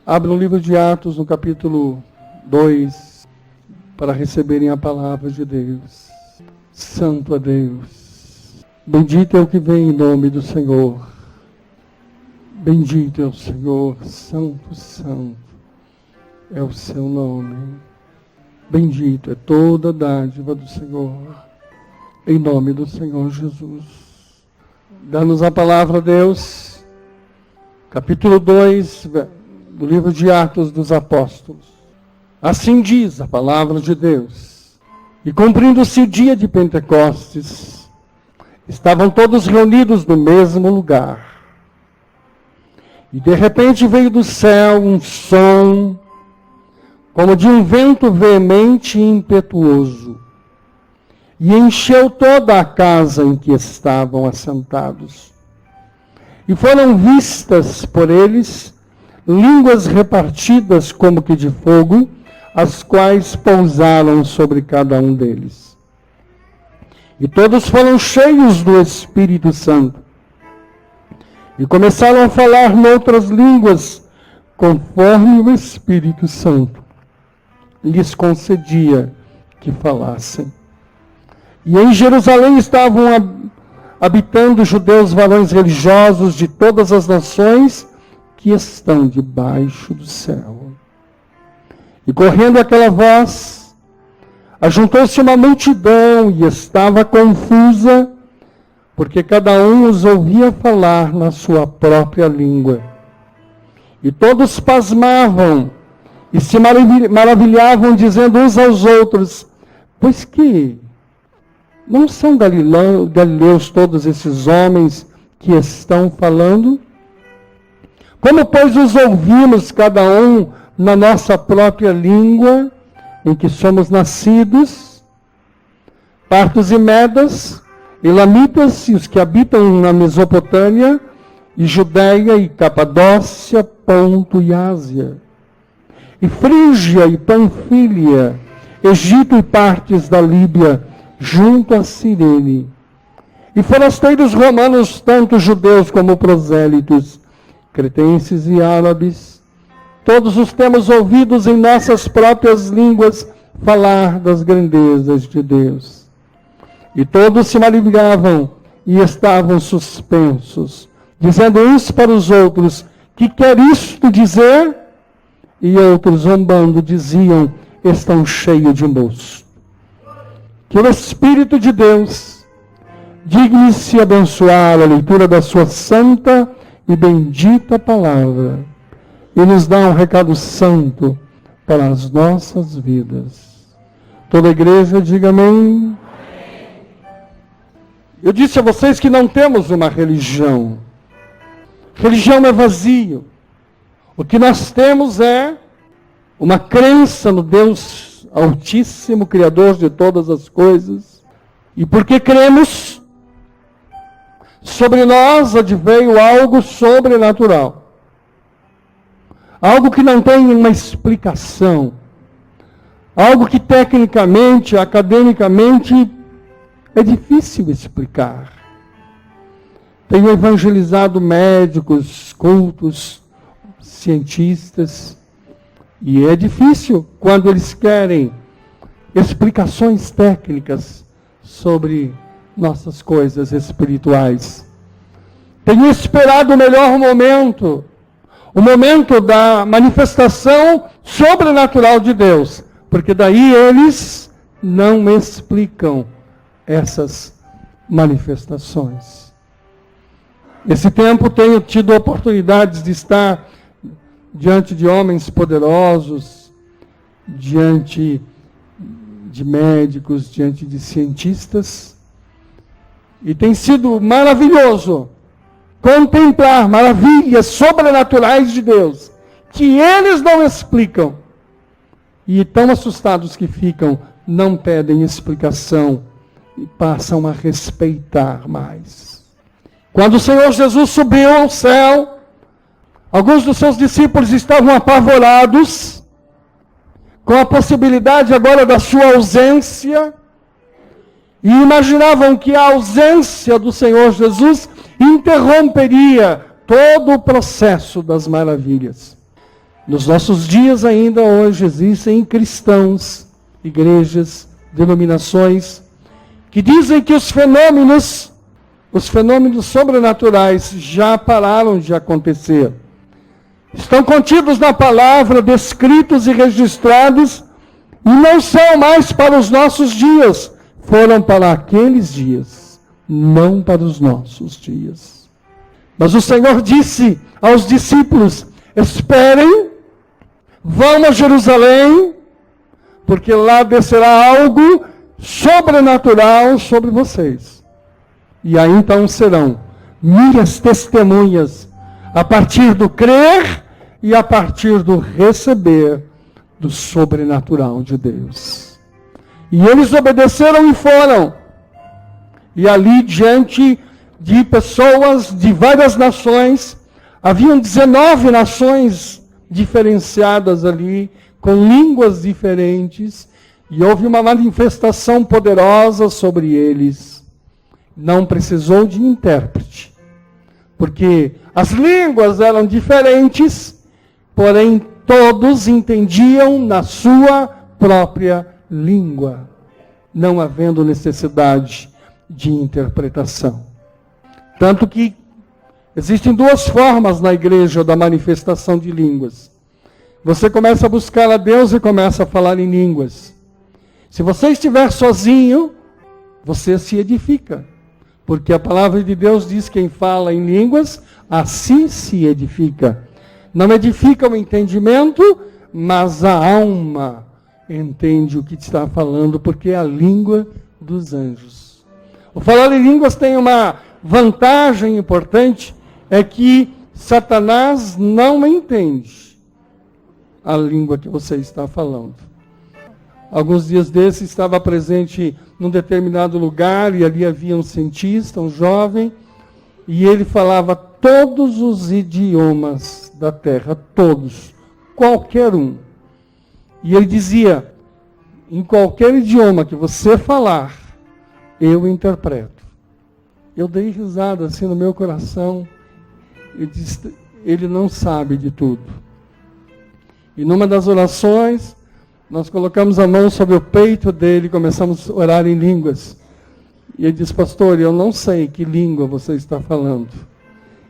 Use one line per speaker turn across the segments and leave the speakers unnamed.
Abra o livro de Atos, no capítulo 2, para receberem a palavra de Deus. Santo a Deus. Bendito é o que vem em nome do Senhor. Bendito é o Senhor. Santo, santo é o seu nome. Bendito é toda a dádiva do Senhor. Em nome do Senhor Jesus. Dá-nos a palavra, Deus. Capítulo 2, do livro de Atos dos Apóstolos. Assim diz a palavra de Deus. E cumprindo-se o dia de Pentecostes, estavam todos reunidos no mesmo lugar. E de repente veio do céu um som, como de um vento veemente e impetuoso, e encheu toda a casa em que estavam assentados. E foram vistas por eles línguas repartidas como que de fogo, as quais pousaram sobre cada um deles. E todos foram cheios do Espírito Santo, e começaram a falar noutras línguas, conforme o Espírito Santo lhes concedia que falassem. E em Jerusalém estavam habitando judeus varões religiosos de todas as nações que estão debaixo do céu. E correndo aquela voz, ajuntou-se uma multidão e estava confusa, porque cada um os ouvia falar na sua própria língua. E todos pasmavam e se maravilhavam, dizendo uns aos outros: pois que não são galileus todos esses homens que estão falando? Como, pois, os ouvimos cada um na nossa própria língua, em que somos nascidos? Partos e medas, elamitas e os que habitam na Mesopotâmia, e Judeia e Capadócia, Ponto e Ásia, e Frígia e Panfília, Egito e partes da Líbia, junto a Cirene, e forasteiros romanos, tanto judeus como prosélitos, cretenses e árabes, todos os temos ouvidos em nossas próprias línguas falar das grandezas de Deus. E todos se maravilhavam e estavam suspensos, dizendo uns para os outros: que quer isto dizer? E outros, zombando, diziam: estão cheios de moço. Que o Espírito de Deus digne-se abençoar a leitura da sua santa e bendita palavra, e nos dá um recado santo para as nossas vidas. Toda a igreja diga amém. Eu disse a vocês que não temos uma religião. Religião é vazio. O que nós temos é uma crença no Deus Altíssimo, Criador de todas as coisas. E porque cremos, sobre nós adveio algo sobrenatural. Algo que não tem uma explicação. Algo que tecnicamente, academicamente, é difícil explicar. Tenho evangelizado médicos, cultos, cientistas, e é difícil quando eles querem explicações técnicas sobre nossas coisas espirituais. Tenho esperado o melhor momento, o momento da manifestação sobrenatural de Deus, porque daí eles não explicam essas manifestações. Nesse tempo tenho tido oportunidades de estar diante de homens poderosos, diante de médicos, diante de cientistas, e tem sido maravilhoso contemplar maravilhas sobrenaturais de Deus, que eles não explicam, e tão assustados que ficam, não pedem explicação e passam a respeitar mais. Quando o Senhor Jesus subiu ao céu, alguns dos seus discípulos estavam apavorados com a possibilidade agora da sua ausência, e imaginavam que a ausência do Senhor Jesus interromperia todo o processo das maravilhas. Nos nossos dias ainda hoje existem cristãos, igrejas, denominações, que dizem que os fenômenos sobrenaturais já pararam de acontecer. Estão contidos na palavra, descritos e registrados, e não são mais para os nossos dias, foram para aqueles dias, não para os nossos dias. Mas o Senhor disse aos discípulos: esperem, vão a Jerusalém, porque lá descerá algo sobrenatural sobre vocês. E aí então serão minhas testemunhas, a partir do crer e a partir do receber do sobrenatural de Deus. E eles obedeceram e foram. E ali, diante de pessoas de várias nações, haviam 19 nações diferenciadas ali, com línguas diferentes, e houve uma manifestação poderosa sobre eles. Não precisou de intérprete, porque as línguas eram diferentes, porém todos entendiam na sua própria língua, não havendo necessidade de interpretação. Tanto que existem duas formas na igreja da manifestação de línguas. Você começa a buscar a Deus e começa a falar em línguas. Se você estiver sozinho, você se edifica. Porque a palavra de Deus diz que quem fala em línguas, assim se edifica. Não edifica o entendimento, mas a alma entende o que está falando, porque é a língua dos anjos. O falar em línguas tem uma vantagem importante, é que Satanás não entende a língua que você está falando. Alguns dias desses estava presente num determinado lugar e ali havia um cientista, um jovem, e ele falava todos os idiomas da terra, todos, qualquer um. E ele dizia, em qualquer idioma que você falar, eu interpreto. Eu dei risada assim no meu coração. Eu disse, ele não sabe de tudo. E numa das orações, nós colocamos a mão sobre o peito dele e começamos a orar em línguas. E ele disse, pastor, eu não sei que língua você está falando.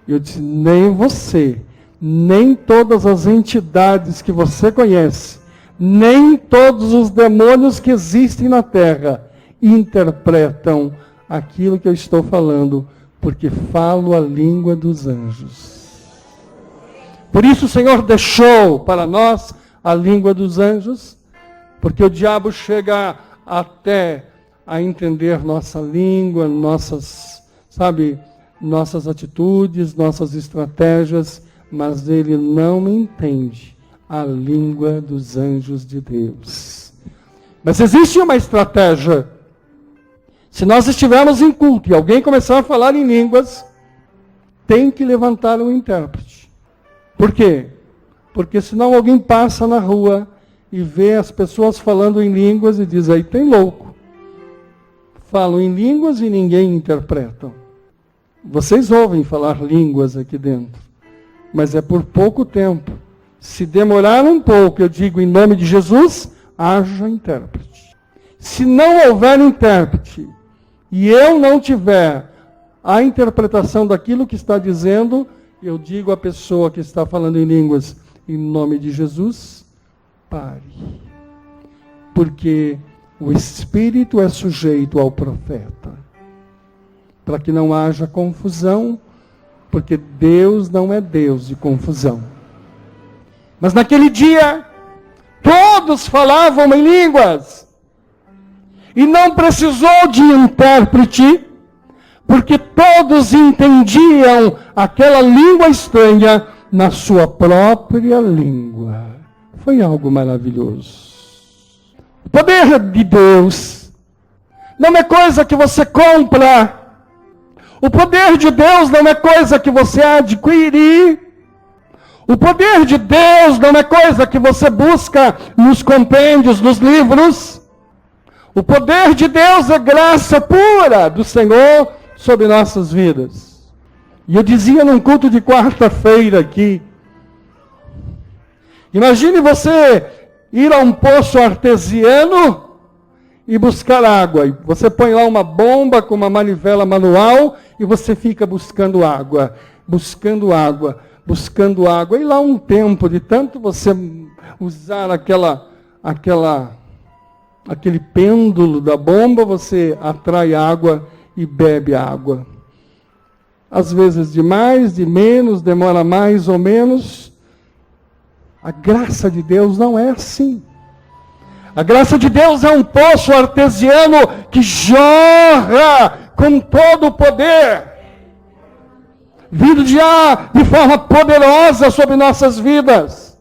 E eu disse, nem você, nem todas as entidades que você conhece, nem todos os demônios que existem na terra interpretam aquilo que eu estou falando, porque falo a língua dos anjos. Por isso o Senhor deixou para nós a língua dos anjos, porque o diabo chega até a entender nossa língua, nossas atitudes, nossas estratégias, mas ele não entende a língua dos anjos de Deus. Mas existe uma estratégia. Se nós estivermos em culto e alguém começar a falar em línguas, tem que levantar um intérprete. Por quê? Porque senão alguém passa na rua e vê as pessoas falando em línguas e diz, aí tem louco. Falam em línguas e ninguém interpreta. Vocês ouvem falar línguas aqui dentro, mas é por pouco tempo. Se demorar um pouco, eu digo em nome de Jesus, haja intérprete. Se não houver intérprete, e eu não tiver a interpretação daquilo que está dizendo, eu digo à pessoa que está falando em línguas, em nome de Jesus, pare. Porque o Espírito é sujeito ao profeta. Para que não haja confusão, porque Deus não é Deus de confusão. Mas naquele dia, todos falavam em línguas. E não precisou de intérprete, porque todos entendiam aquela língua estranha na sua própria língua. Foi algo maravilhoso. O poder de Deus não é coisa que você compra. O poder de Deus não é coisa que você adquire. O poder de Deus não é coisa que você busca nos compêndios, nos livros. O poder de Deus é graça pura do Senhor sobre nossas vidas. E eu dizia num culto de quarta-feira aqui, Imagine você ir a um poço artesiano e buscar água. Você põe lá uma bomba com uma manivela manual e você fica buscando água, buscando água, buscando água. E lá um tempo, de tanto você usar aquele pêndulo da bomba, você atrai água e bebe água. Às vezes de mais, de menos, demora mais ou menos. A graça de Deus não é assim. A graça de Deus é um poço artesiano que jorra com todo o poder, vindo de forma poderosa sobre nossas vidas,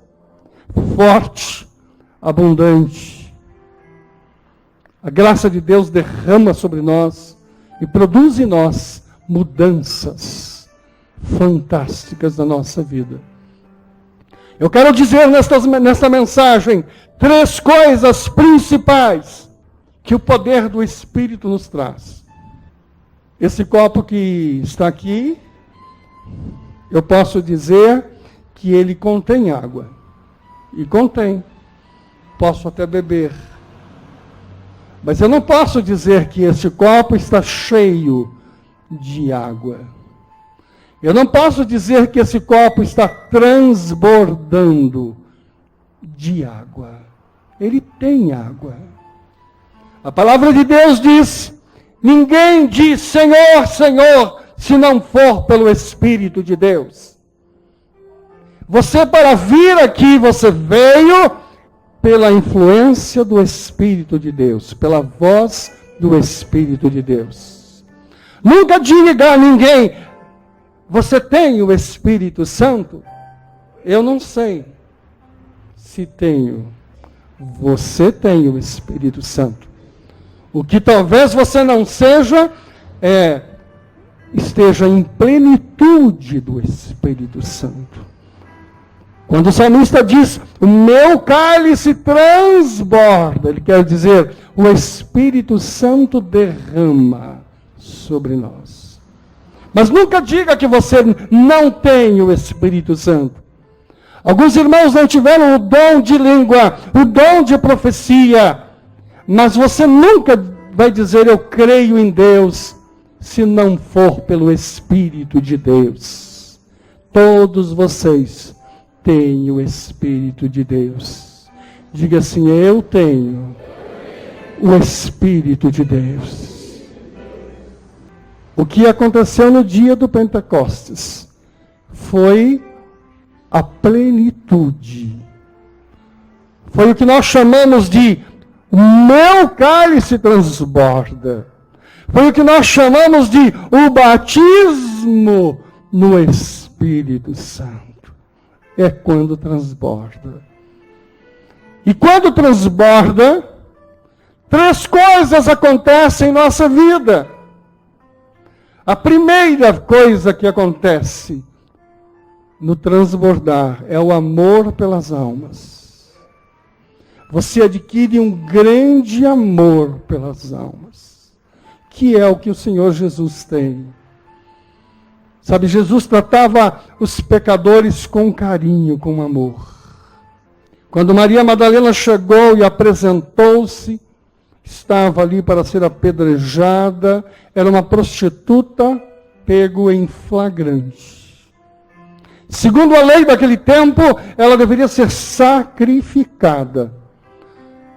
forte, abundante. A graça de Deus derrama sobre nós e produz em nós mudanças fantásticas na nossa vida. Eu quero dizer nesta mensagem 3 coisas principais que o poder do Espírito nos traz. Esse copo que está aqui, eu posso dizer que ele contém água. E contém. Posso até beber. Mas eu não posso dizer que esse copo está cheio de água. Eu não posso dizer que esse copo está transbordando de água. Ele tem água. A palavra de Deus diz: ninguém diz Senhor, Senhor, se não for pelo Espírito de Deus. Você, para vir aqui, você veio pela influência do Espírito de Deus, pela voz do Espírito de Deus. Nunca diga a ninguém: você tem o Espírito Santo? Eu não sei se tenho. Você tem o Espírito Santo. O que talvez você não seja, esteja em plenitude do Espírito Santo. Quando o salmista diz: o meu cálice transborda, ele quer dizer, o Espírito Santo derrama sobre nós. Mas nunca diga que você não tem o Espírito Santo. Alguns irmãos não tiveram o dom de língua, o dom de profecia. Mas você nunca vai dizer: eu creio em Deus, se não for pelo Espírito de Deus. Todos vocês têm o Espírito de Deus. Diga assim: eu tenho o Espírito de Deus. O que aconteceu no dia do Pentecostes foi a plenitude. Foi o que nós chamamos de o meu cálice transborda. Foi o que nós chamamos de o batismo no Espírito Santo. É quando transborda. E quando transborda, 3 coisas acontecem em nossa vida. A primeira coisa que acontece no transbordar é o amor pelas almas. Você adquire um grande amor pelas almas, que é o que o Senhor Jesus tem. Sabe, Jesus tratava os pecadores com carinho, com amor. Quando Maria Madalena chegou e apresentou-se, estava ali para ser apedrejada, era uma prostituta pego em flagrante. Segundo a lei daquele tempo, ela deveria ser sacrificada.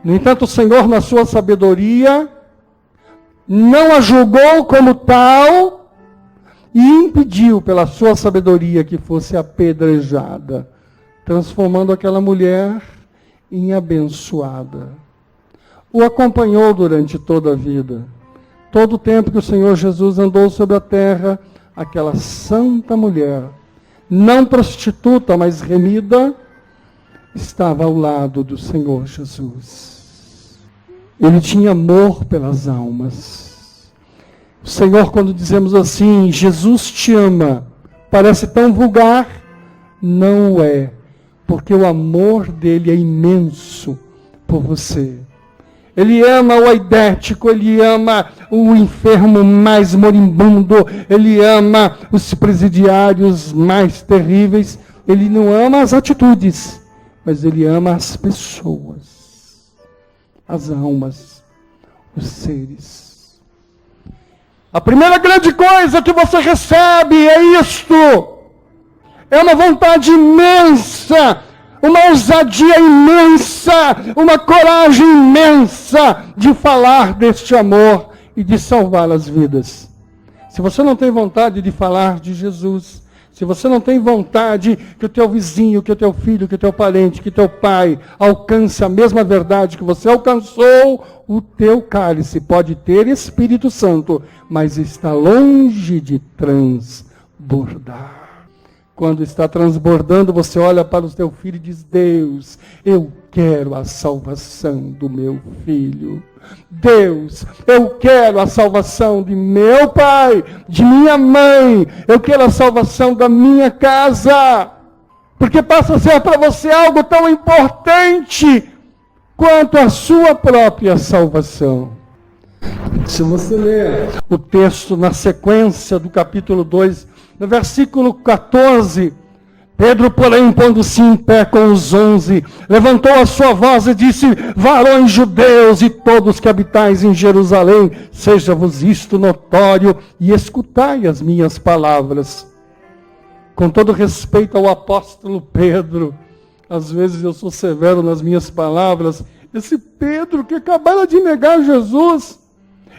No entanto, o Senhor, na sua sabedoria, não a julgou como tal e impediu, pela sua sabedoria, que fosse apedrejada, transformando aquela mulher em abençoada. O acompanhou durante toda a vida. Todo o tempo que o Senhor Jesus andou sobre a terra, aquela santa mulher, não prostituta, mas remida, estava ao lado do Senhor Jesus. Ele tinha amor pelas almas. O Senhor, quando dizemos assim, Jesus te ama, parece tão vulgar, não é, porque o amor dele é imenso por você. Ele ama o aidético, ele ama o enfermo mais moribundo, ele ama os presidiários mais terríveis. Ele não ama as atitudes, mas Ele ama as pessoas, as almas, os seres. A primeira grande coisa que você recebe é isto. É uma vontade imensa, uma ousadia imensa, uma coragem imensa de falar deste amor e de salvar as vidas. Se você não tem vontade de falar de Jesus, se você não tem vontade que o teu vizinho, que o teu filho, que o teu parente, que o teu pai alcance a mesma verdade que você alcançou, o teu cálice pode ter Espírito Santo, mas está longe de transbordar. Quando está transbordando, você olha para o teu filho e diz: Deus, eu quero a salvação do meu filho. Deus, eu quero a salvação de meu pai, de minha mãe. Eu quero a salvação da minha casa. Porque passa a ser para você algo tão importante quanto a sua própria salvação. Se você ler o texto na sequência do capítulo 2, no versículo 14, Pedro, porém, pondo-se em pé com os 11, levantou a sua voz e disse: varões judeus e todos que habitais em Jerusalém, seja-vos isto notório e escutai as minhas palavras. Com todo respeito ao apóstolo Pedro, às vezes eu sou severo nas minhas palavras, esse Pedro que acabara de negar Jesus,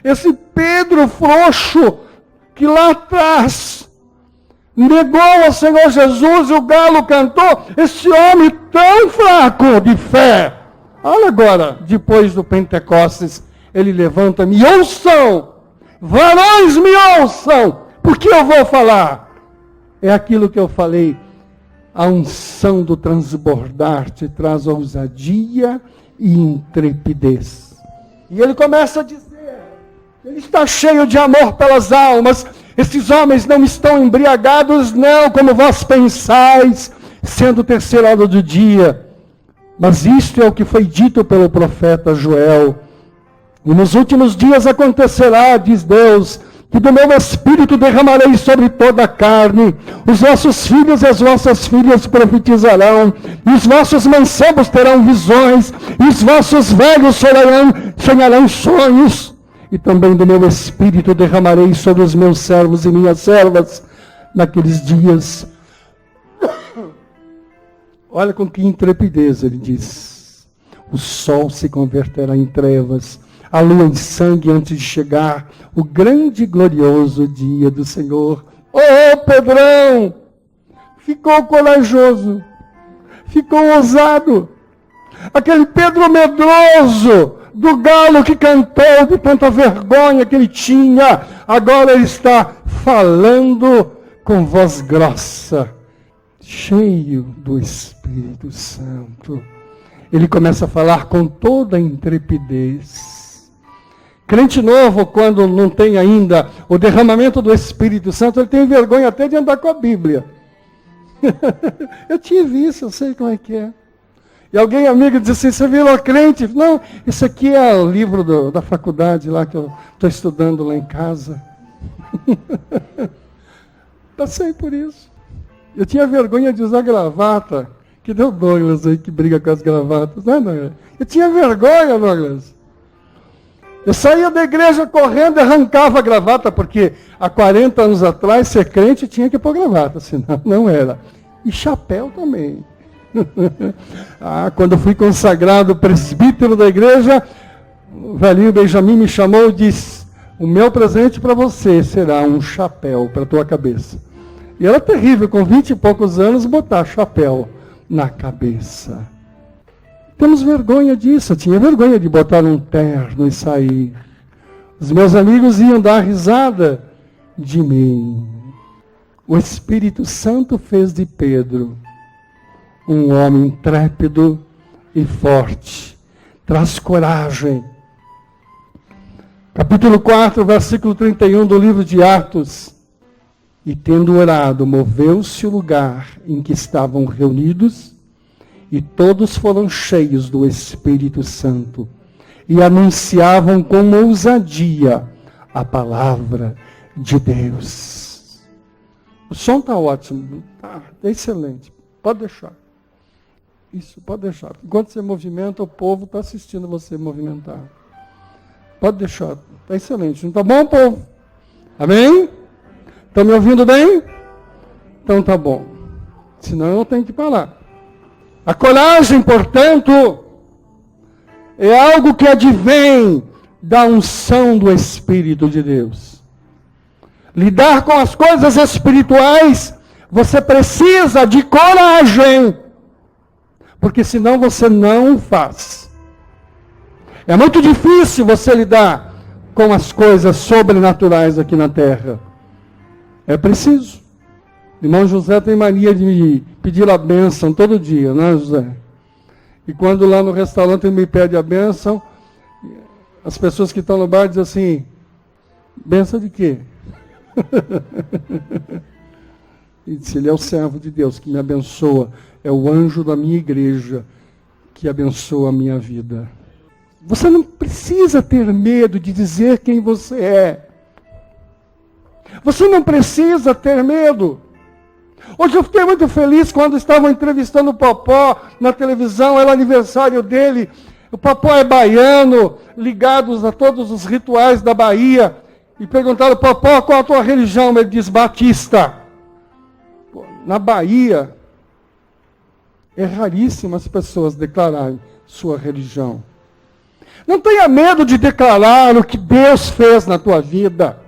esse Pedro frouxo que lá atrás negou ao Senhor Jesus e o galo cantou, esse homem tão fraco de fé. Olha agora, depois do Pentecostes, ele levanta, me ouçam, varões me ouçam, porque eu vou falar. É aquilo que eu falei, a unção do transbordar te traz ousadia e intrepidez. E ele começa a dizer, ele está cheio de amor pelas almas. Esses homens não estão embriagados, não, como vós pensais, sendo terceira hora do dia. Mas isto é o que foi dito pelo profeta Joel. E nos últimos dias acontecerá, diz Deus, que do meu espírito derramarei sobre toda a carne. Os vossos filhos e as vossas filhas profetizarão, e os vossos mancebos terão visões, e os vossos velhos sonharão sonhos. E também do meu espírito derramarei sobre os meus servos e minhas servas naqueles dias. Olha com que intrepidez ele diz. O sol se converterá em trevas, a lua em sangue antes de chegar o grande e glorioso dia do Senhor. Oh, Pedrão! Ficou corajoso, ficou ousado. Aquele Pedro medroso, do galo que cantou, de tanta vergonha que ele tinha, agora ele está falando com voz grossa, cheio do Espírito Santo. Ele começa a falar com toda a intrepidez. Crente novo, quando não tem ainda o derramamento do Espírito Santo, ele tem vergonha até de andar com a Bíblia. Eu tive isso, eu sei como é que é. E alguém, amigo, diz assim, você virou crente? Não, isso aqui é o livro da faculdade lá que eu estou estudando lá em casa. Passei por isso. Eu tinha vergonha de usar gravata. Que deu Douglas aí que briga com as gravatas. Não é, Douglas? Eu tinha vergonha, Douglas. Eu saía da igreja correndo e arrancava a gravata, porque há 40 anos atrás, ser crente tinha que pôr gravata, senão não era. E chapéu também. Quando eu fui consagrado presbítero da igreja, o velhinho Benjamin me chamou e disse: o meu presente para você será um chapéu para a tua cabeça. E era terrível, com 20 e poucos anos, botar chapéu na cabeça. Temos vergonha disso. Eu tinha vergonha de botar um terno e sair. Os meus amigos iam dar risada de mim. O Espírito Santo fez de Pedro um homem intrépido e forte. Traz coragem. Capítulo 4, versículo 31 do livro de Atos. E tendo orado, moveu-se o lugar em que estavam reunidos, e todos foram cheios do Espírito Santo, e anunciavam com ousadia a palavra de Deus. O som está ótimo, está excelente, pode deixar. Isso, pode deixar. Enquanto você movimenta, o povo está assistindo você movimentar. Pode deixar. Está excelente. Não está bom, povo? Amém? Estão me ouvindo bem? Então tá bom. Senão eu tenho que parar. A coragem, portanto, é algo que advém da unção do Espírito de Deus. Lidar com as coisas espirituais, você precisa de coragem. Porque senão você não faz. É muito difícil você lidar com as coisas sobrenaturais aqui na terra. É preciso. O irmão José tem mania de me pedir a bênção todo dia, né, José? E quando lá no restaurante ele me pede a bênção, as pessoas que estão no bar dizem assim, bênção de quê? E disse, ele é o servo de Deus que me abençoa. É o anjo da minha igreja que abençoa a minha vida. Você não precisa ter medo de dizer quem você é. Você não precisa ter medo. Hoje eu fiquei muito feliz quando estavam entrevistando o Popó na televisão, era aniversário dele. O Popó é baiano, ligados a todos os rituais da Bahia. E perguntaram, Popó, qual a tua religião? Ele diz, Batista. Na Bahia, é raríssimo as pessoas declararem sua religião. Não tenha medo de declarar o que Deus fez na tua vida.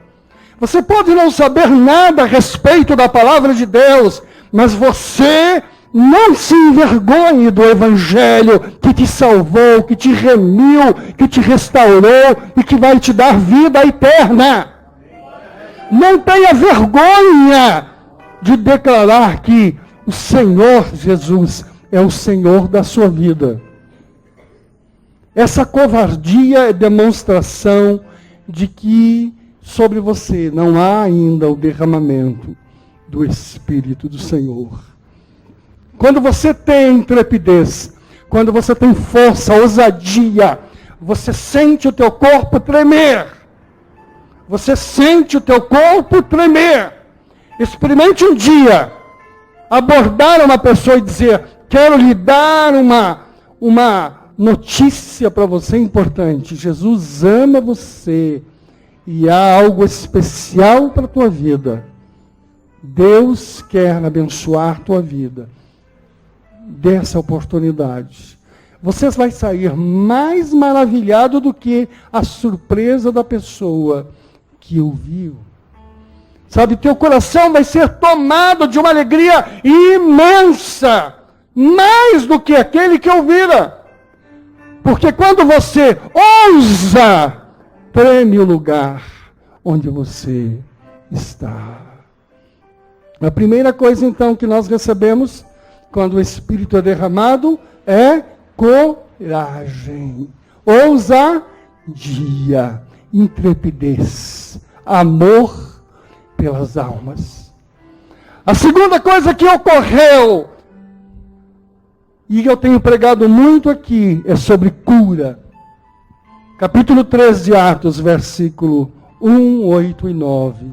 Você pode não saber nada a respeito da palavra de Deus, mas você não se envergonhe do Evangelho que te salvou, que te remiu, que te restaurou e que vai te dar vida eterna. Não tenha vergonha de declarar que o Senhor Jesus é o Senhor da sua vida. Essa covardia é demonstração de que sobre você não há ainda o derramamento do Espírito do Senhor. Quando você tem intrepidez, quando você tem força, ousadia, você sente o teu corpo tremer. Você sente o teu corpo tremer. Experimente um dia abordar uma pessoa e dizer, quero lhe dar uma notícia para você importante. Jesus ama você e há algo especial para a tua vida. Deus quer abençoar a tua vida. Dê essa oportunidade. Você vai sair mais maravilhado do que a surpresa da pessoa que ouviu. Sabe, teu coração vai ser tomado de uma alegria imensa, mais do que aquele que ouvira. Porque quando você ousa, treme o lugar onde você está. A primeira coisa, então, que nós recebemos, quando o Espírito é derramado, é coragem, ousadia, intrepidez, amor pelas almas. A segunda coisa que ocorreu, e eu tenho pregado muito aqui, é sobre cura. Capítulo 3 de Atos, versículo 1, 8 e 9.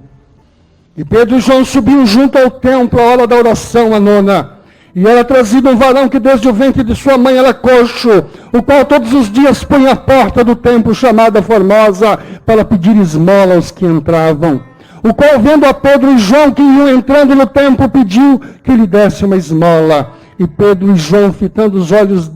E Pedro e João subiam junto ao templo, a hora da oração, a nona. E era trazido um varão que desde o ventre de sua mãe era coxo, o qual todos os dias punha a porta do templo chamada Formosa, para pedir esmola aos que entravam. O qual, vendo a Pedro e João que iam entrando no templo, pediu que lhe desse uma esmola. E Pedro e João, fitando os olhos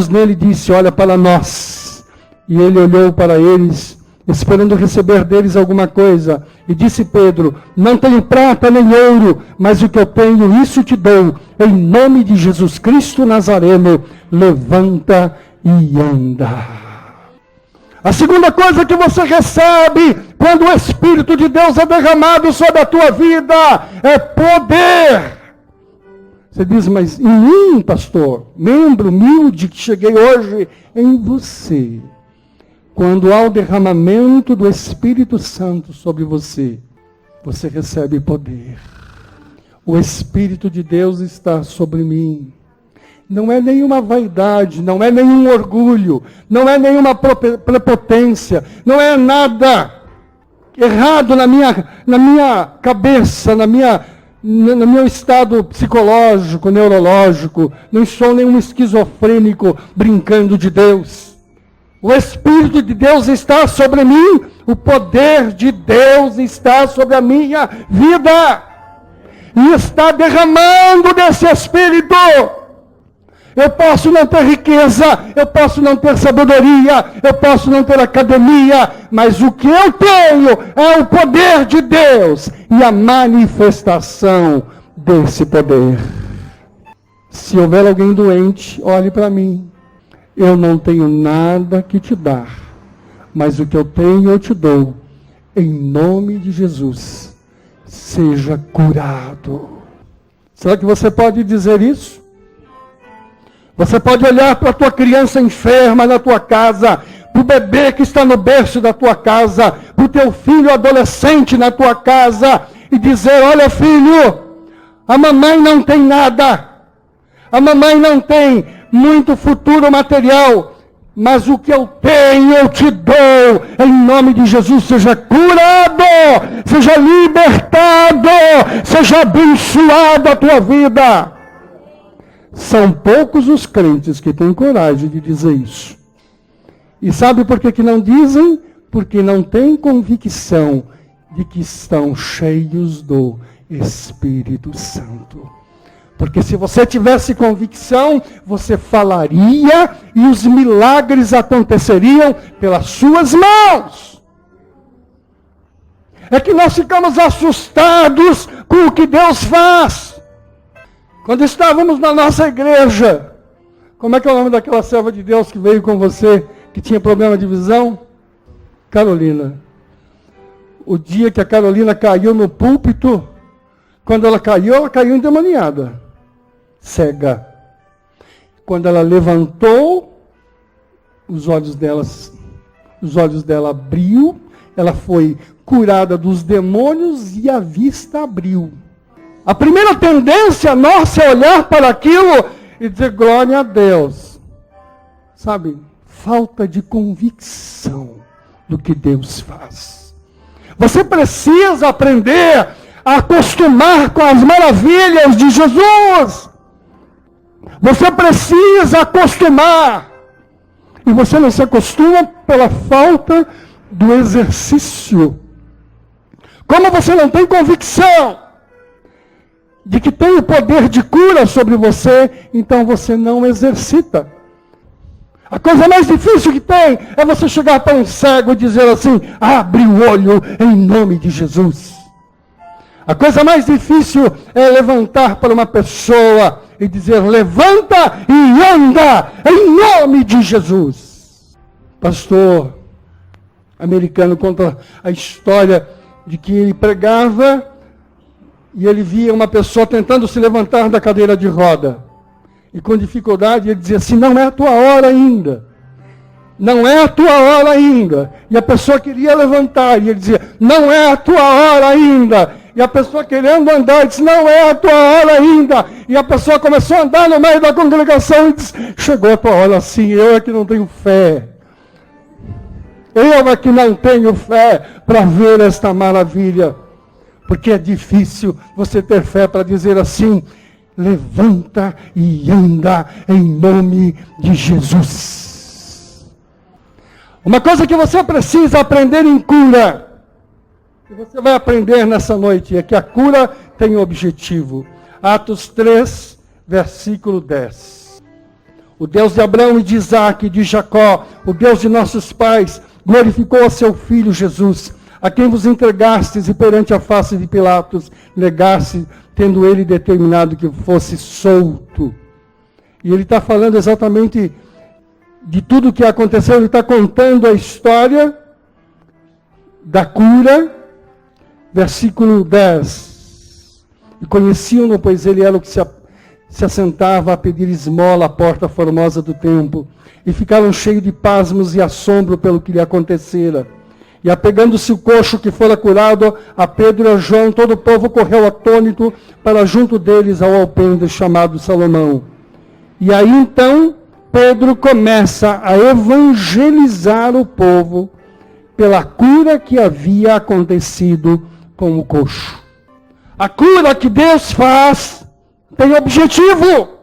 nele, disse, olha para nós. E ele olhou para eles, esperando receber deles alguma coisa. E disse Pedro, não tenho prata nem ouro, mas o que eu tenho, isso te dou. Em nome de Jesus Cristo Nazareno, levanta e anda. A segunda coisa que você recebe quando o Espírito de Deus é derramado sobre a tua vida é poder. Você diz, mas em mim, pastor, membro humilde que cheguei hoje, em você. Quando há o derramamento do Espírito Santo sobre você, você recebe poder. O Espírito de Deus está sobre mim. Não é nenhuma vaidade, não é nenhum orgulho, não é nenhuma prepotência, não é nada errado na minha cabeça, na minha no meu estado psicológico, neurológico, não sou nenhum esquizofrênico brincando de Deus. O Espírito de Deus está sobre mim, o poder de Deus está sobre a minha vida. E está derramando desse Espírito. Eu posso não ter riqueza, eu posso não ter sabedoria, eu posso não ter academia, mas o que eu tenho é o poder de Deus e a manifestação desse poder. Se houver alguém doente, olhe para mim. Eu não tenho nada que te dar, mas o que eu tenho eu te dou. Em nome de Jesus, seja curado. Será que você pode dizer isso? Você pode olhar para a tua criança enferma na tua casa, para o bebê que está no berço da tua casa, para o teu filho adolescente na tua casa, e dizer, olha filho, a mamãe não tem nada, a mamãe não tem muito futuro material, mas o que eu tenho eu te dou, em nome de Jesus, seja curado, seja libertado, seja abençoado a tua vida. São poucos os crentes que têm coragem de dizer isso. E sabe por que não dizem? Porque não têm convicção de que estão cheios do Espírito Santo. Porque se você tivesse convicção, você falaria e os milagres aconteceriam pelas suas mãos. É que nós ficamos assustados com o que Deus faz. Quando estávamos na nossa igreja, como é que é o nome daquela serva de Deus que veio com você, que tinha problema de visão? Carolina. O dia que a Carolina caiu no púlpito, quando ela caiu endemoniada, cega. Quando ela levantou, os olhos dela abriu, ela foi curada dos demônios e a vista abriu. A primeira tendência nossa é olhar para aquilo e dizer glória a Deus. Sabe, falta de convicção do que Deus faz. Você precisa aprender a acostumar com as maravilhas de Jesus. Você precisa acostumar. E você não se acostuma pela falta do exercício. Como você não tem convicção de que tem o poder de cura sobre você, então você não exercita. A coisa mais difícil que tem é você chegar para um cego e dizer assim, abre o olho em nome de Jesus. A coisa mais difícil é levantar para uma pessoa e dizer, levanta e anda em nome de Jesus. Pastor americano conta a história de que ele pregava e ele via uma pessoa tentando se levantar da cadeira de roda. E com dificuldade ele dizia assim, não é a tua hora ainda. Não é a tua hora ainda. E a pessoa queria levantar e ele dizia, não é a tua hora ainda. E a pessoa querendo andar disse, não é a tua hora ainda. E a pessoa começou a andar no meio da congregação e disse, chegou a tua hora sim, eu é que não tenho fé. Eu é que não tenho fé para ver esta maravilha. Porque é difícil você ter fé para dizer assim, levanta e anda em nome de Jesus. Uma coisa que você precisa aprender em cura, que você vai aprender nessa noite, é que a cura tem um objetivo. Atos 3, versículo 10. O Deus de Abraão e de Isaac e de Jacó, o Deus de nossos pais, glorificou a seu Filho Jesus, a quem vos entregastes e perante a face de Pilatos negaste, tendo ele determinado que fosse solto. E ele está falando exatamente de tudo o que aconteceu, ele está contando a história da cura, versículo 10. E conheciam-no, pois ele era o que se assentava a pedir esmola à porta formosa do templo, e ficaram cheios de pasmos e assombro pelo que lhe acontecera. E apegando-se o coxo que fora curado, a Pedro e a João, todo o povo correu atônito para junto deles ao alpendre chamado Salomão. E aí então, Pedro começa a evangelizar o povo pela cura que havia acontecido com o coxo. A cura que Deus faz tem objetivo.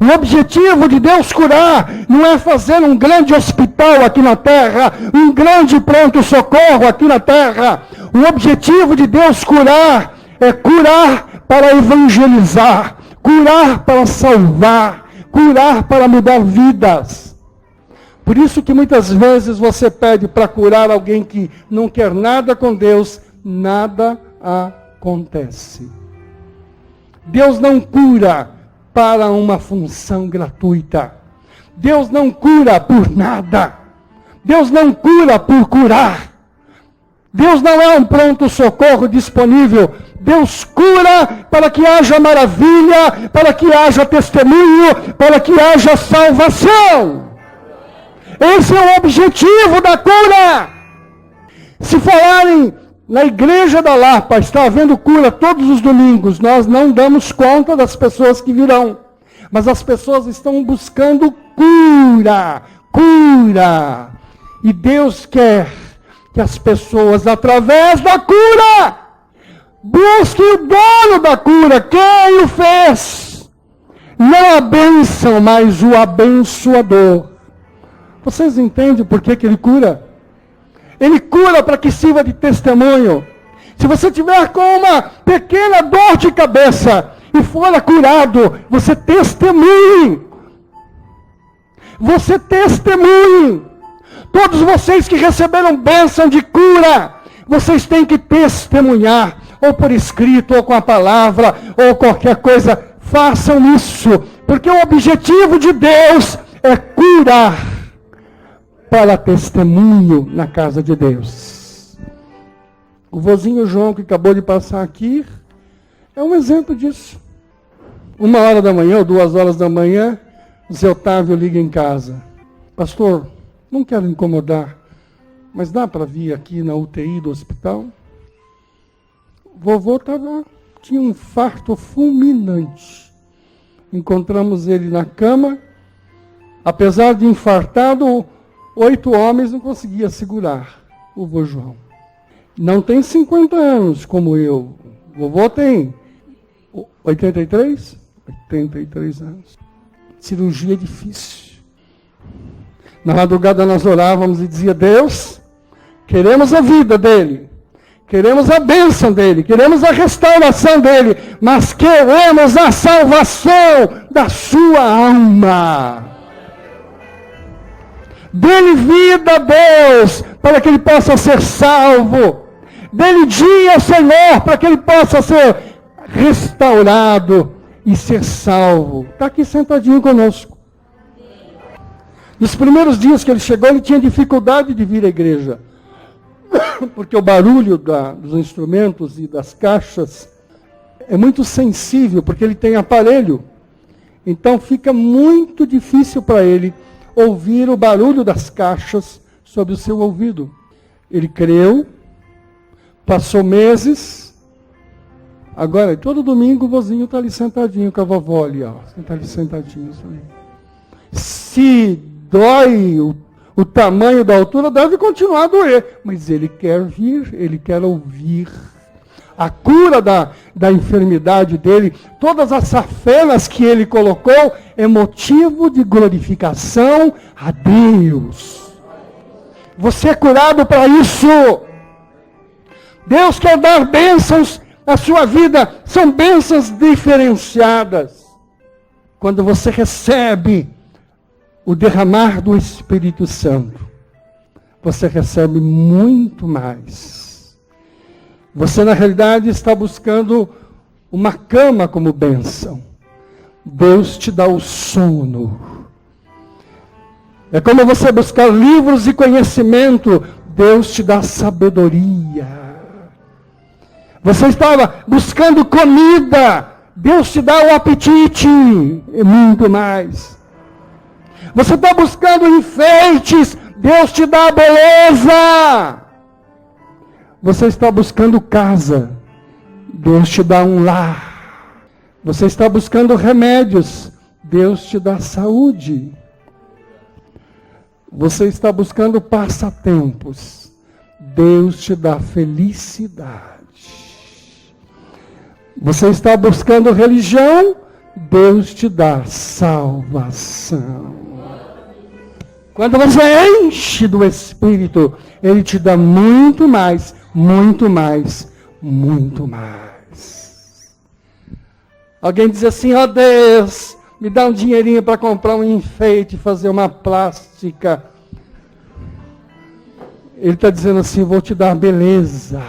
O objetivo de Deus curar não é fazer um grande hospital aqui na terra, um grande pronto-socorro aqui na terra. O objetivo de Deus curar é curar para evangelizar, curar para salvar, curar para mudar vidas. Por isso que muitas vezes você pede para curar alguém que não quer nada com Deus, nada acontece. Deus não cura para uma função gratuita. Deus não cura por nada. Deus não cura por curar. Deus não é um pronto-socorro disponível. Deus cura para que haja maravilha, para que haja testemunho, para que haja salvação. Esse é o objetivo da cura. Se falarem na igreja da Lapa, está havendo cura todos os domingos, nós não damos conta das pessoas que virão. Mas as pessoas estão buscando cura, cura. E Deus quer que as pessoas, através da cura, busquem o dono da cura, quem o fez. Não a bênção, mas o abençoador. Vocês entendem por que ele cura? Ele cura para que sirva de testemunho. Se você tiver com uma pequena dor de cabeça e for curado, você testemunhe. Você testemunhe. Todos vocês que receberam bênção de cura, vocês têm que testemunhar, ou por escrito, ou com a palavra, ou qualquer coisa. Façam isso, porque o objetivo de Deus é curar para testemunho na casa de Deus. O vozinho João, que acabou de passar aqui, é um exemplo disso. 1h da manhã ou 2h da manhã, o Zé Otávio liga em casa. Pastor, não quero incomodar, mas dá para vir aqui na UTI do hospital? Vovô tinha um infarto fulminante. Encontramos ele na cama, apesar de infartado, 8 homens não conseguiam segurar o vô João. Não tem 50 anos como eu. O vovô tem 83? 83 anos. Cirurgia difícil. Na madrugada nós orávamos e dizia: Deus, queremos a vida dele, queremos a bênção dele, queremos a restauração dele, mas queremos a salvação da sua alma. Dê-lhe vida, Deus, para que ele possa ser salvo. Dê-lhe dia, Senhor, para que ele possa ser restaurado e ser salvo. Está aqui sentadinho conosco. Nos primeiros dias que ele chegou, ele tinha dificuldade de vir à igreja. Porque o barulho dos instrumentos e das caixas é muito sensível, porque ele tem aparelho. Então fica muito difícil para ele ouvir o barulho das caixas sob o seu ouvido. Ele creu, passou meses, agora todo domingo o vozinho está ali sentadinho com a vovó ali, ó. Está ali sentadinho. Se dói o tamanho da altura, deve continuar a doer, mas ele quer vir, ele quer ouvir. A cura da enfermidade dele, todas as safenas que ele colocou, é motivo de glorificação a Deus. Você é curado para isso. Deus quer dar bênçãos à sua vida, são bênçãos diferenciadas. Quando você recebe o derramar do Espírito Santo, você recebe muito mais. Você, na realidade, está buscando uma cama como bênção. Deus te dá o sono. É como você buscar livros e conhecimento. Deus te dá sabedoria. Você estava buscando comida. Deus te dá o apetite. E muito mais. Você está buscando enfeites. Deus te dá a beleza. Você está buscando casa, Deus te dá um lar. Você está buscando remédios, Deus te dá saúde. Você está buscando passatempos, Deus te dá felicidade. Você está buscando religião, Deus te dá salvação. Quando você enche do Espírito, Ele te dá muito mais, muito mais, muito mais. Alguém diz assim, ó Deus, me dá um dinheirinho para comprar um enfeite, fazer uma plástica. Ele está dizendo assim, vou te dar beleza.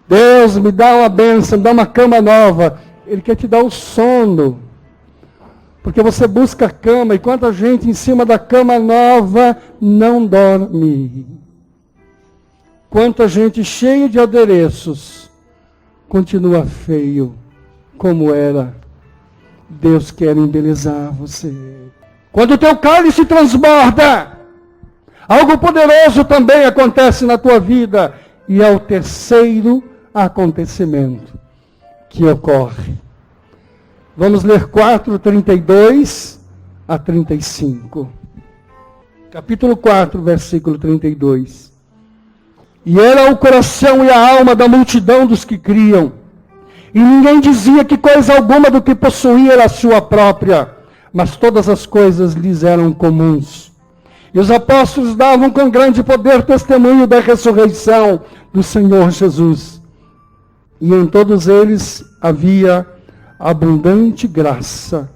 Deus, me dá uma bênção, me dá uma cama nova. Ele quer te dar o sono. Porque você busca a cama, e quanta gente em cima da cama nova não dorme. Quanta gente cheia de adereços continua feio como era. Deus quer embelezar você. Quando o teu cálice transborda, algo poderoso também acontece na tua vida. E é o terceiro acontecimento que ocorre. Vamos ler 4, 32 a 35. Capítulo 4, versículo 32. E era o coração e a alma da multidão dos que criam. E ninguém dizia que coisa alguma do que possuía era sua própria, mas todas as coisas lhes eram comuns. E os apóstolos davam com grande poder testemunho da ressurreição do Senhor Jesus. E em todos eles havia abundante graça.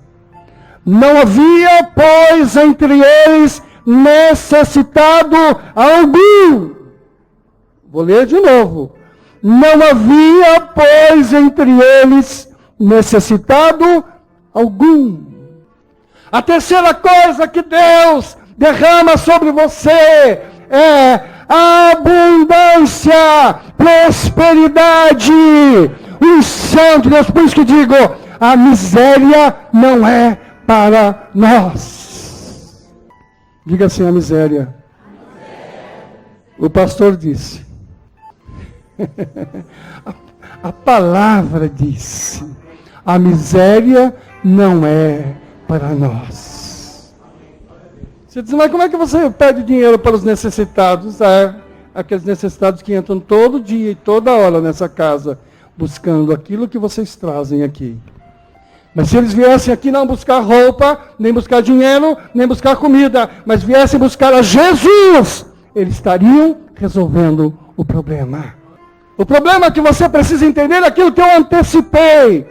Não havia, pois, entre eles necessitado algum. Vou ler de novo. Não havia, pois, entre eles necessitado algum. A terceira coisa que Deus derrama sobre você é abundância, prosperidade, unção de Deus. Por isso que digo, a miséria não é para nós. Diga assim, a miséria. O pastor disse. A palavra disse, a miséria não é para nós. Você diz, mas como é que você pede dinheiro para os necessitados? Aqueles necessitados que entram todo dia e toda hora nessa casa, buscando aquilo que vocês trazem aqui. Mas se eles viessem aqui não buscar roupa, nem buscar dinheiro, nem buscar comida, mas viessem buscar a Jesus, eles estariam resolvendo o problema. O problema que você precisa entender é aquilo que eu antecipei.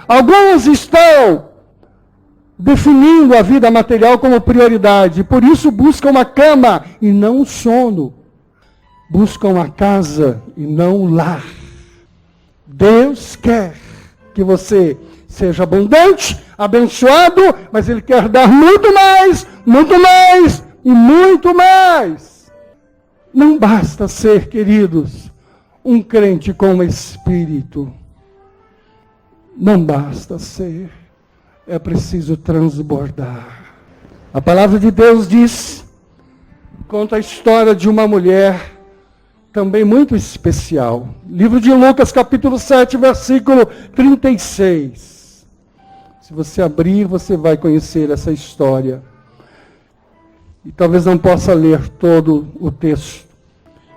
Alguns estão definindo a vida material como prioridade, por isso buscam uma cama e não um sono. Buscam uma casa e não um lar. Deus quer que você seja abundante, abençoado, mas Ele quer dar muito mais e muito mais. Não basta ser, queridos, um crente com espírito. Não basta ser. É preciso transbordar. A palavra de Deus diz, conta a história de uma mulher também muito especial. Livro de Lucas, capítulo 7, versículo 36. Se você abrir, você vai conhecer essa história. E talvez não possa ler todo o texto.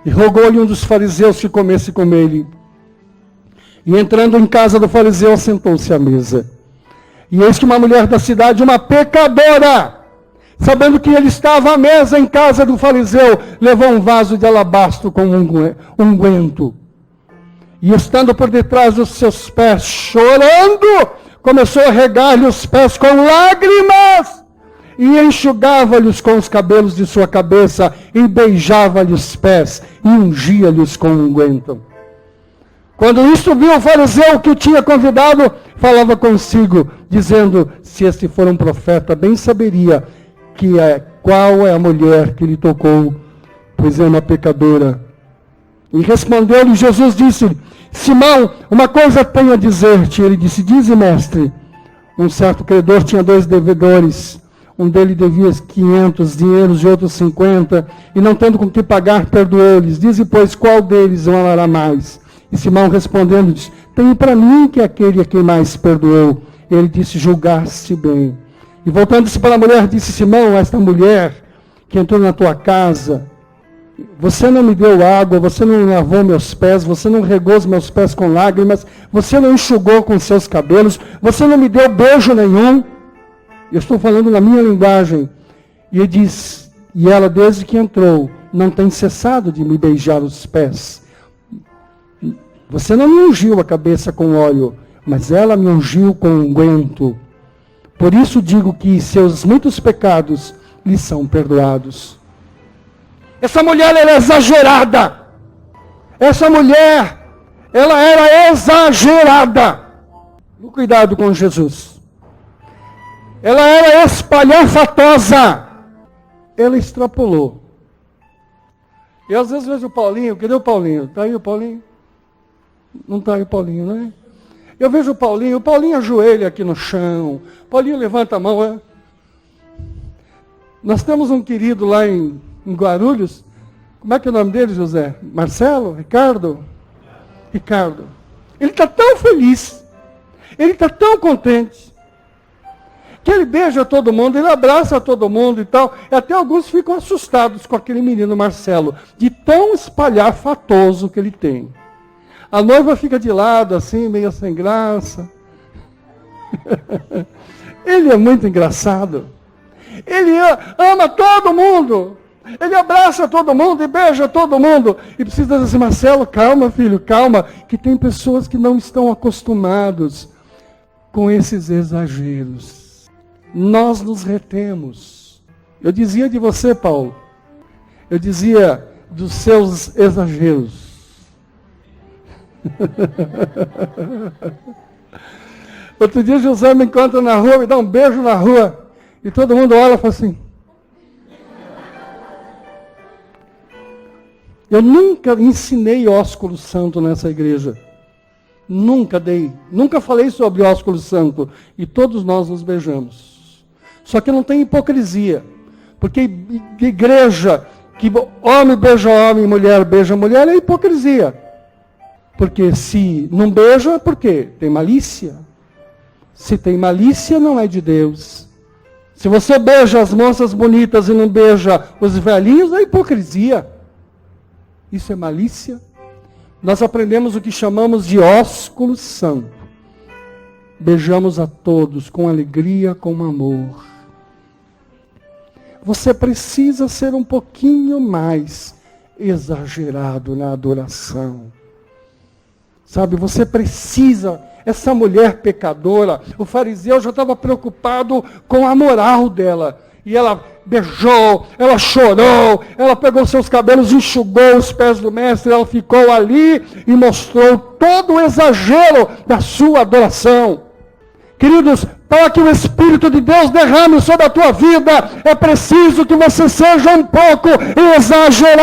E rogou-lhe um dos fariseus que comesse com ele. E entrando em casa do fariseu, sentou-se à mesa. E eis que uma mulher da cidade, uma pecadora, sabendo que ele estava à mesa em casa do fariseu, levou um vaso de alabastro com unguento. E estando por detrás dos seus pés, chorando, começou a regar-lhe os pés com lágrimas, e enxugava-lhes com os cabelos de sua cabeça, e beijava-lhe os pés, e ungia-lhes com unguento. Quando isto viu o fariseu que o tinha convidado, falava consigo, dizendo, se este for um profeta, bem saberia qual é a mulher que lhe tocou, pois é uma pecadora. E respondeu-lhe Jesus, disse-lhe, Simão, uma coisa tenho a dizer-te. Ele disse, dize, mestre. Um certo credor tinha 2 devedores. Um deles devia 500 dinheiros e outros 50, e não tendo com que pagar, perdoou-lhes. Dize, pois, qual deles o amará mais? E Simão respondendo, disse, tenho para mim que aquele a quem mais perdoou. Ele disse, julgaste bem. E voltando-se para a mulher, disse, Simão, esta mulher que entrou na tua casa Você não me deu água, você não lavou meus pés, você não regou os meus pés com lágrimas, você não enxugou com seus cabelos, você não me deu beijo nenhum. Eu estou falando na minha linguagem. E ele diz, e ela desde que entrou, não tem cessado de me beijar os pés. Você não me ungiu a cabeça com óleo, mas ela me ungiu com unguento. Por isso digo que seus muitos pecados lhe são perdoados. Essa mulher era exagerada. Essa mulher, ela era exagerada. Cuidado com Jesus. Ela era espalhafatosa. Ela extrapolou. E às vezes vejo o Paulinho, cadê o Paulinho? Está aí o Paulinho? Não está aí o Paulinho, né? Eu vejo o Paulinho ajoelha aqui no chão, o Paulinho levanta a mão. Nós temos um querido lá em Guarulhos, como é que é o nome dele, José? Marcelo? Ricardo? Ricardo. Ele está tão feliz, ele está tão contente, que ele beija todo mundo, ele abraça todo mundo e tal, e até alguns ficam assustados com aquele menino Marcelo, de tão espalhafatoso que ele tem. A noiva fica de lado, assim, meio sem graça. Ele é muito engraçado. Ele ama todo mundo. Ele abraça todo mundo e beija todo mundo. E precisa dizer assim, Marcelo, calma, filho, calma. Que tem pessoas que não estão acostumados com esses exageros. Nós nos retemos. Eu dizia de você, Paulo. Eu dizia dos seus exageros. Outro dia José me encontra na rua, me dá um beijo na rua, e todo mundo olha e fala assim. Eu nunca ensinei ósculo santo nessa igreja. Nunca dei, nunca falei sobre ósculo santo, e todos nós nos beijamos. Só que não tem hipocrisia, porque igreja que homem beija homem, mulher beija mulher, é hipocrisia. Porque se não beija, por quê? Tem malícia. Se tem malícia, não é de Deus. Se você beija as moças bonitas e não beija os velhinhos, é hipocrisia. Isso é malícia. Nós aprendemos o que chamamos de ósculo santo. Beijamos a todos com alegria, com amor. Você precisa ser um pouquinho mais exagerado na adoração. Sabe, você precisa, essa mulher pecadora, o fariseu já estava preocupado com a moral dela. E ela beijou, ela chorou, ela pegou seus cabelos, enxugou os pés do mestre, ela ficou ali e mostrou todo o exagero da sua adoração. Queridos, para que o Espírito de Deus derrame sobre a tua vida, é preciso que você seja um pouco exagerado.